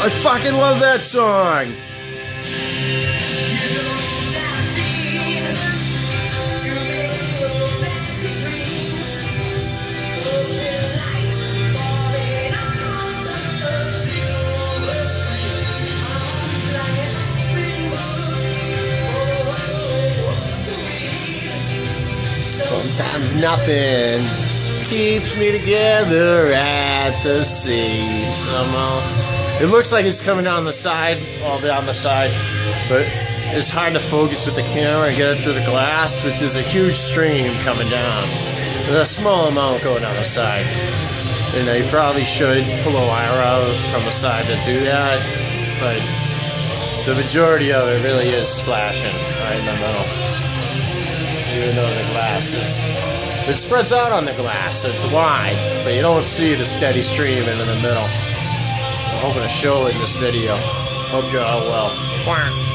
I fucking love that song. Sometimes nothing keeps me together at the seams. It looks like it's coming down the side, all down the side, but it's hard to focus with the camera and get it through the glass, but there's a huge stream coming down. There's a small amount going down the side. You know, you probably should pull a wire out from the side to do that, but the majority of it really is splashing right in the middle. Even though the glass it spreads out on the glass, so it's wide, but you don't see the steady stream into the middle. I'm hoping to show it in this video. Hope you're all well.